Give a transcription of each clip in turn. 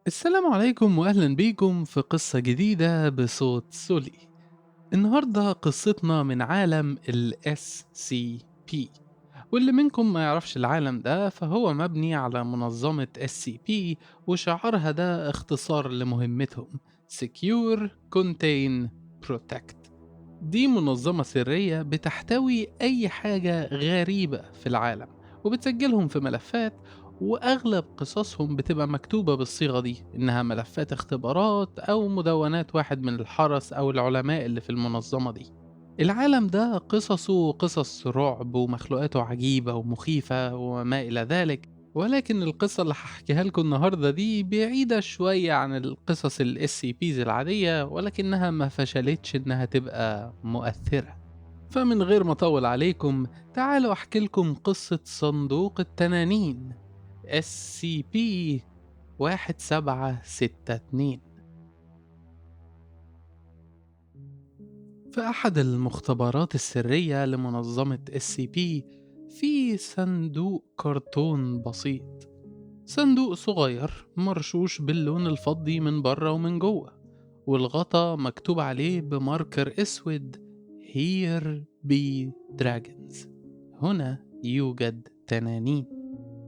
السلام عليكم وأهلا بيكم في قصة جديدة بصوت سولي. النهاردة قصتنا من عالم ال SCP، واللي منكم ما يعرفش العالم ده فهو مبني على منظمة SCP، وشعارها ده اختصار لمهمتهم: Secure Contain Protect. دي منظمة سرية بتحتوي أي حاجة غريبة في العالم وبتسجلهم في ملفات، وأغلب قصصهم بتبقى مكتوبة بالصيغة دي إنها ملفات اختبارات أو مدونات واحد من الحرس أو العلماء اللي في المنظمة دي. العالم ده قصصه قصص رعب ومخلوقاته عجيبة ومخيفة وما إلى ذلك، ولكن القصة اللي هحكيها لكم النهاردة دي بعيدة شوية عن القصص ال SCPs العادية، ولكنها ما فشلتش إنها تبقى مؤثرة. فمن غير ما أطول عليكم، تعالوا أحكي لكم قصة صندوق التنانين SCP-1762. في أحد المختبرات السرية لمنظمة SCP في صندوق كرتون بسيط، صندوق صغير مرشوش باللون الفضي من بره ومن جوه، والغطا مكتوب عليه بماركر اسود: Here be dragons، هنا يوجد تنانين.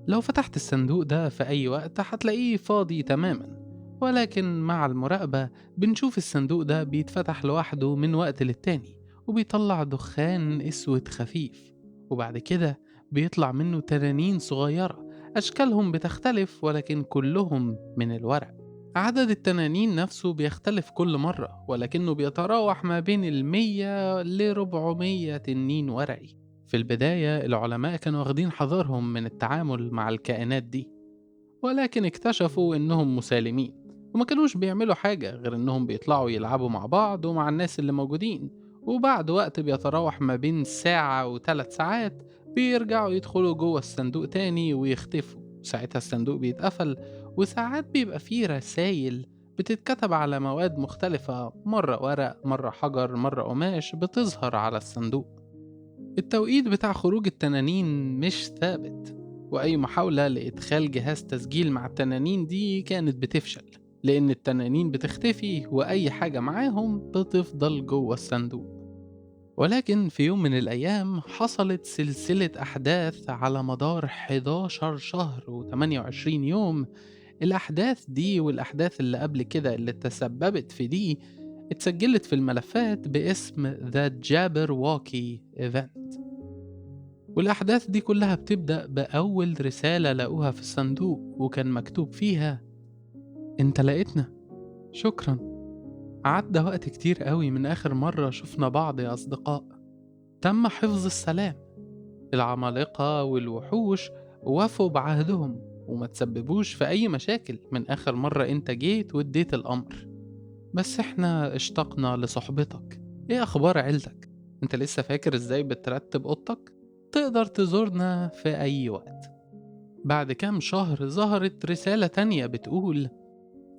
لو فتحت الصندوق ده في أي وقت هتلاقيه فاضي تماما، ولكن مع المراقبة بنشوف الصندوق ده بيتفتح لوحده من وقت للتاني، وبيطلع دخان اسود خفيف، وبعد كده بيطلع منه تنانين صغيرة أشكالهم بتختلف ولكن كلهم من الورق. عدد التنانين نفسه بيختلف كل مرة، ولكنه بيتراوح ما بين 100 ل 400 تنين ورقي. في البداية العلماء كانوا واخدين حذرهم من التعامل مع الكائنات دي، ولكن اكتشفوا إنهم مسالمين وما كانوش بيعملوا حاجة غير إنهم بيطلعوا يلعبوا مع بعض ومع الناس اللي موجودين، وبعد وقت بيتراوح ما بين ساعة و3 ساعات بيرجعوا يدخلوا جوه الصندوق تاني ويختفوا. ساعتها الصندوق بيتقفل، وساعات بيبقى فيه رسايل بتتكتب على مواد مختلفة، مرة ورق مرة حجر مرة قماش، بتظهر على الصندوق. التوقيت بتاع خروج التنانين مش ثابت، وأي محاولة لإدخال جهاز تسجيل مع التنانين دي كانت بتفشل، لأن التنانين بتختفي وأي حاجة معاهم بتفضل جوه الصندوق. ولكن في يوم من الأيام حصلت سلسلة أحداث على مدار 11 شهر و28 يوم. الأحداث دي والأحداث اللي قبل كده اللي تسببت في دي اتسجلت في الملفات باسم The Jabberwocky Event. والأحداث دي كلها بتبدأ بأول رسالة لقوها في الصندوق، وكان مكتوب فيها: أنت لقيتنا، شكرا. عدى وقت كتير قوي من آخر مرة شفنا بعض يا أصدقاء. تم حفظ السلام، العمالقة والوحوش وفوا بعهدهم وما تسببوش في أي مشاكل من آخر مرة أنت جيت واديت الأمر. بس إحنا اشتقنا لصحبتك. إيه أخبار عيلتك؟ أنت لسه فاكر إزاي بترتب أوضتك؟ تقدر تزورنا في أي وقت. بعد كام شهر ظهرت رسالة تانية بتقول: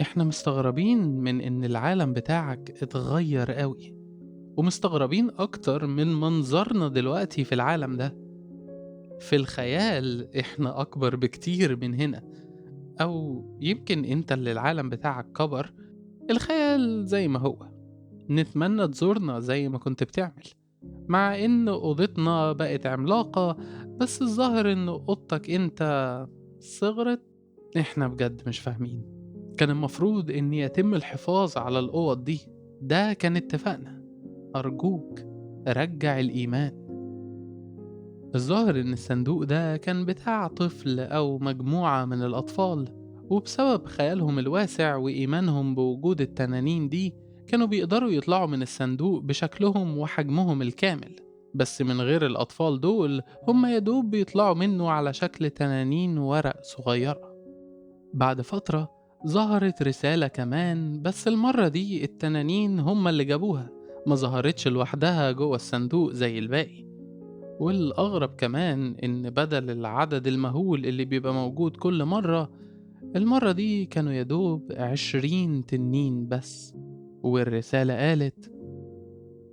إحنا مستغربين من إن العالم بتاعك اتغير قوي، ومستغربين أكتر من منظرنا دلوقتي في العالم ده. في الخيال إحنا أكبر بكتير من هنا، أو يمكن أنت اللي العالم بتاعك كبر. الخيال زي ما هو. نتمنى تزورنا زي ما كنت بتعمل، مع إن أوضتنا بقت عملاقة، بس الظاهر إن أوضتك أنت صغرت. إحنا بجد مش فاهمين. كان المفروض إن يتم الحفاظ على الأوض دي، ده كان اتفاقنا. أرجوك رجع الإيمان. الظاهر إن الصندوق ده كان بتاع طفل أو مجموعة من الأطفال، وبسبب خيالهم الواسع وإيمانهم بوجود التنانين دي كانوا بيقدروا يطلعوا من الصندوق بشكلهم وحجمهم الكامل. بس من غير الأطفال دول، هم يدوب بيطلعوا منه على شكل تنانين ورق صغيرة. بعد فترة ظهرت رسالة كمان، بس المرة دي التنانين هم اللي جابوها، ما ظهرتش لوحدها جوه الصندوق زي الباقي. والأغرب كمان إن بدل العدد المهول اللي بيبقى موجود كل مرة، المرة دي كانوا يدوب 20 تنين بس. والرسالة قالت: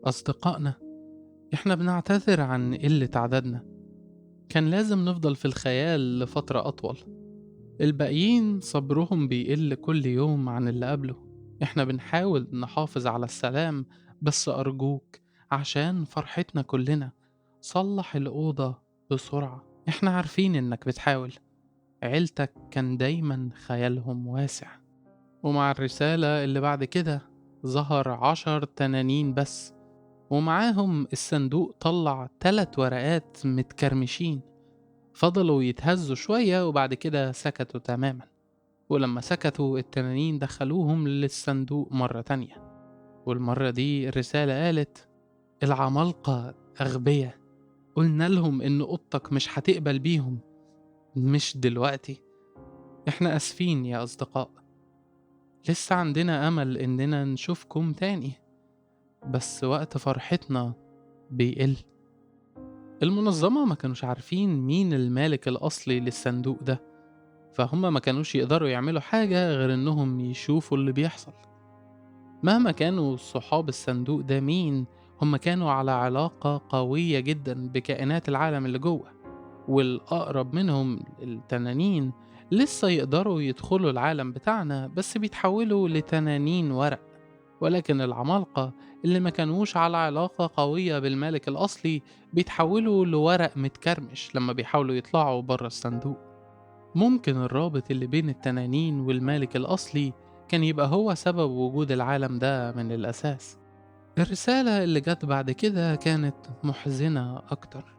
أصدقائنا، إحنا بنعتذر عن قلة عددنا، كان لازم نفضل في الخيال لفترة أطول. الباقيين صبرهم بيقل كل يوم عن اللي قبله. احنا بنحاول نحافظ على السلام، بس أرجوك عشان فرحتنا كلنا صلح الأوضة بسرعة. احنا عارفين إنك بتحاول. عيلتك كان دايما خيالهم واسع. ومع الرسالة اللي بعد كده ظهر 10 تنانين بس، ومعاهم الصندوق طلع 3 ورقات متكرمشين. فضلوا يتهزوا شوية وبعد كده سكتوا تماما. ولما سكتوا التنانين دخلوهم للصندوق مرة تانية. والمرة دي الرسالة قالت: العمالقة أغبياء، قلنا لهم إن أوضتك مش هتقبل بيهم. مش دلوقتي. إحنا آسفين يا أصدقاء. لسه عندنا أمل إننا نشوفكم تاني، بس وقت فرحتنا بيقل. المنظمة ما كانوش عارفين مين المالك الأصلي للصندوق ده، فهم ما كانوش يقدروا يعملوا حاجة غير إنهم يشوفوا اللي بيحصل. مهما كانوا صحاب الصندوق ده مين، هم كانوا على علاقة قوية جدا بكائنات العالم اللي جوه. والأقرب منهم التنانين لسه يقدروا يدخلوا العالم بتاعنا، بس بيتحولوا لتنانين ورق. ولكن العمالقة اللي ما كانوش على علاقة قوية بالمالك الأصلي بيتحولوا لورق متكرمش لما بيحاولوا يطلعوا بره الصندوق. ممكن الرابط اللي بين التنانين والمالك الأصلي كان يبقى هو سبب وجود العالم ده من الأساس. الرسالة اللي جت بعد كده كانت محزنة أكتر.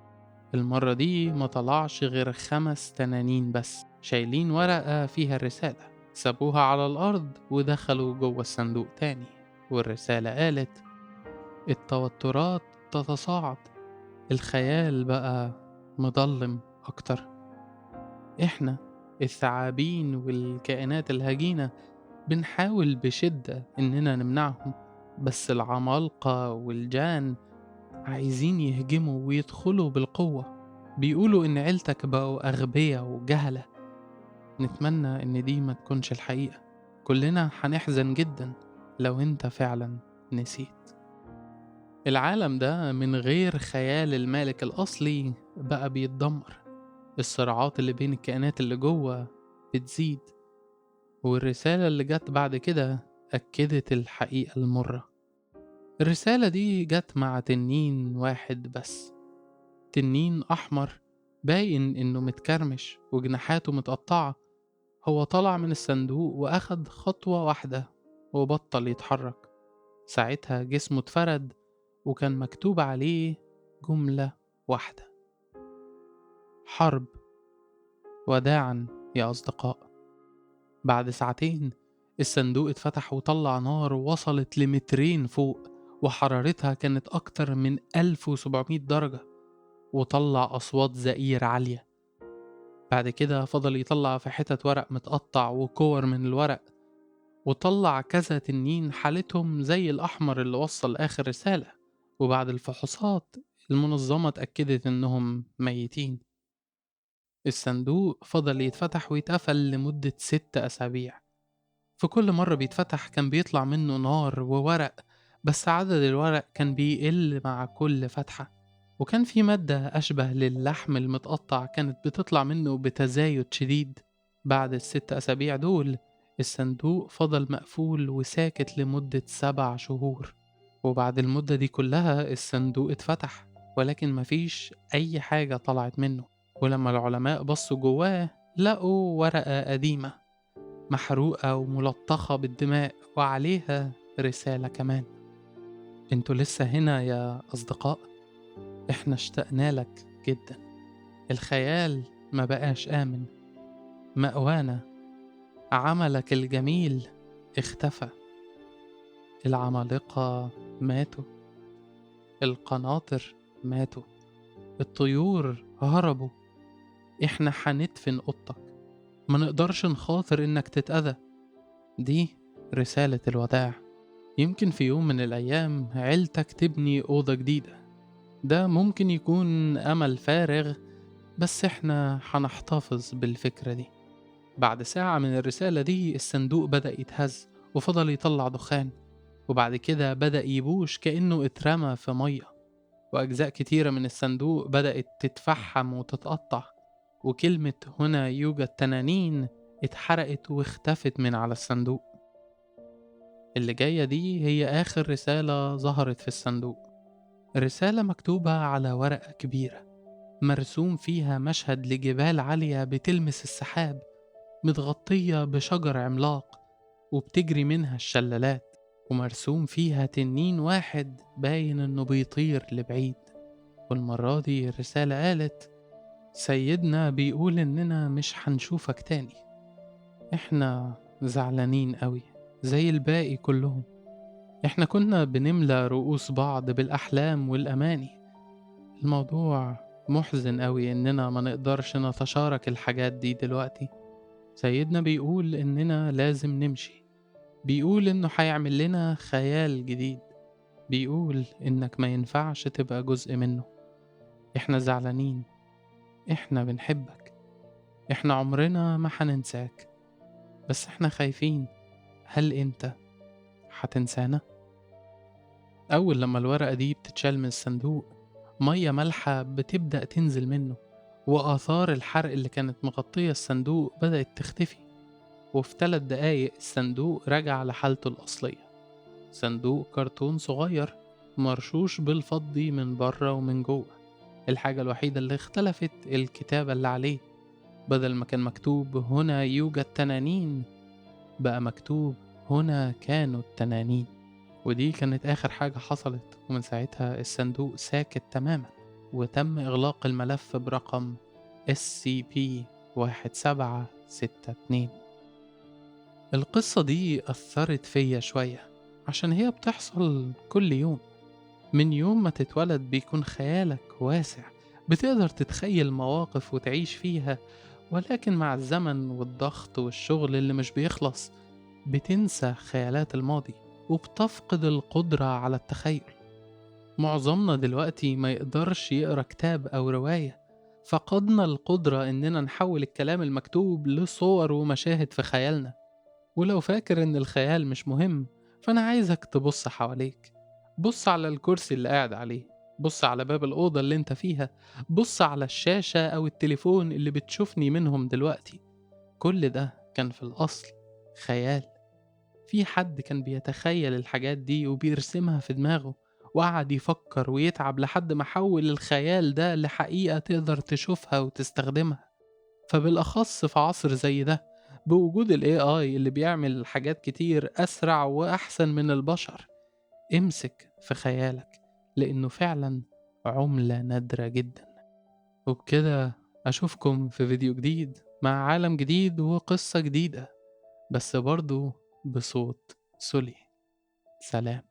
المرة دي ما طلعش غير 5 تنانين بس شايلين ورقة فيها الرسالة. سابوها على الأرض ودخلوا جوه الصندوق تاني. والرسالة قالت: التوترات تتصاعد، الخيال بقى مضلم أكتر. إحنا الثعابين والكائنات الهجينة بنحاول بشدة إننا نمنعهم، بس العمالقة والجان عايزين يهجموا ويدخلوا بالقوة. بيقولوا إن عيلتك بقوا أغبياء وجهلة. نتمنى إن دي ما تكونش الحقيقة. كلنا هنحزن جدا لو أنت فعلا نسيت. العالم ده من غير خيال المالك الأصلي بقى بيتدمر. الصراعات اللي بين الكائنات اللي جوه بتزيد. والرسالة اللي جت بعد كده أكدت الحقيقة المرة. الرسالة دي جت مع تنين واحد بس. تنين أحمر باين إنه متكرمش وجناحاته متقطعة. هو طلع من الصندوق وأخد خطوة واحدة وبطل يتحرك. ساعتها جسمه اتفرد وكان مكتوب عليه جملة واحدة: حرب، وداعا يا أصدقاء. بعد ساعتين الصندوق اتفتح وطلع نار وصلت ل2 متر فوق، وحرارتها كانت أكتر من 1700 درجة، وطلع أصوات زئير عالية. بعد كده فضل يطلع في حتت ورق متقطع وكور من الورق، وطلع كذا تنين حالتهم زي الأحمر اللي وصل آخر رسالة. وبعد الفحوصات المنظمة اتأكدت إنهم ميتين. الصندوق فضل يتفتح ويتقفل لمدة 6 أسابيع. في كل مرة بيتفتح كان بيطلع منه نار وورق، بس عدد الورق كان بيقل مع كل فتحة. وكان في مادة أشبه للحم المتقطع كانت بتطلع منه بتزايد شديد. بعد ال6 أسابيع دول الصندوق فضل مقفول وساكت لمدة 7 شهور. وبعد المدة دي كلها الصندوق اتفتح، ولكن مفيش أي حاجة طلعت منه. ولما العلماء بصوا جواه لقوا ورقة قديمة محروقة وملطخة بالدماء وعليها رسالة كمان: انتوا لسه هنا يا أصدقاء؟ احنا اشتقنا لك جدا. الخيال ما بقاش آمن. مأوانا، عملك الجميل اختفى. العمالقة ماتوا، القناطر ماتوا، الطيور هربوا. احنا هندفن اوضتك، ما نقدرش نخاطر انك تتأذى. دي رسالة الوداع. يمكن في يوم من الأيام عيلتك تبني أوضة جديدة. ده ممكن يكون أمل فارغ، بس إحنا هنحتفظ بالفكرة دي. بعد ساعة من الرسالة دي الصندوق بدأ يتهز وفضل يطلع دخان، وبعد كده بدأ يبوش كأنه اترمى في مية. وأجزاء كتيرة من الصندوق بدأت تتفحم وتتقطع. وكلمة هنا يوجد تنانين اتحرقت واختفت من على الصندوق. اللي جاية دي هي آخر رسالة ظهرت في الصندوق، رسالة مكتوبة على ورقة كبيرة، مرسوم فيها مشهد لجبال عالية بتلمس السحاب، متغطية بشجر عملاق وبتجري منها الشلالات، ومرسوم فيها تنين واحد باين إنه بيطير لبعيد. والمرة دي الرسالة قالت: سيدنا بيقول إننا مش هنشوفك تاني، إحنا زعلانين قوي زي الباقي كلهم، إحنا كنا بنملى رؤوس بعض بالأحلام والأماني. الموضوع محزن قوي إننا ما نقدرش نتشارك الحاجات دي دلوقتي. سيدنا بيقول إننا لازم نمشي، بيقول إنه هيعمل لنا خيال جديد، بيقول إنك ما ينفعش تبقى جزء منه. إحنا زعلانين، إحنا بنحبك، إحنا عمرنا ما هننساك، بس إحنا خايفين، هل أنت هتنسانا؟ أول لما الورقة دي بتتشال من الصندوق، مية مالحة بتبدأ تنزل منه، وآثار الحرق اللي كانت مغطية الصندوق بدأت تختفي، وفي 3 دقايق الصندوق رجع لحالته الأصلية. صندوق كرتون صغير مرشوش بالفضي من بره ومن جوه. الحاجة الوحيدة اللي اختلفت الكتابة اللي عليه، بدل ما كان مكتوب هنا يوجد تنانين بقى مكتوب هنا كانوا التنانين. ودي كانت آخر حاجة حصلت، ومن ساعتها الصندوق ساكت تماما، وتم إغلاق الملف برقم SCP-1762. القصة دي أثرت فيا شوية عشان هي بتحصل كل يوم. من يوم ما تتولد بيكون خيالك واسع، بتقدر تتخيل مواقف وتعيش فيها، ولكن مع الزمن والضغط والشغل اللي مش بيخلص بتنسى خيالات الماضي وبتفقد القدرة على التخيل. معظمنا دلوقتي ما يقدرش يقرأ كتاب أو رواية، فقدنا القدرة إننا نحول الكلام المكتوب لصور ومشاهد في خيالنا. ولو فاكر إن الخيال مش مهم، فأنا عايزك تبص حواليك، بص على الكرسي اللي قاعد عليه، بص على باب الأوضة اللي انت فيها، بص على الشاشة أو التليفون اللي بتشوفني منهم دلوقتي. كل ده كان في الأصل خيال. في حد كان بيتخيل الحاجات دي وبيرسمها في دماغه، وقعد يفكر ويتعب لحد ما حول الخيال ده لحقيقة تقدر تشوفها وتستخدمها. فبالأخص في عصر زي ده، بوجود ال AI اللي بيعمل حاجات كتير أسرع وأحسن من البشر، امسك في خيالك، لأنه فعلا عملة نادرة جدا. وبكده أشوفكم في فيديو جديد مع عالم جديد وقصة جديدة، بس برضو بصوت سولي. سلام.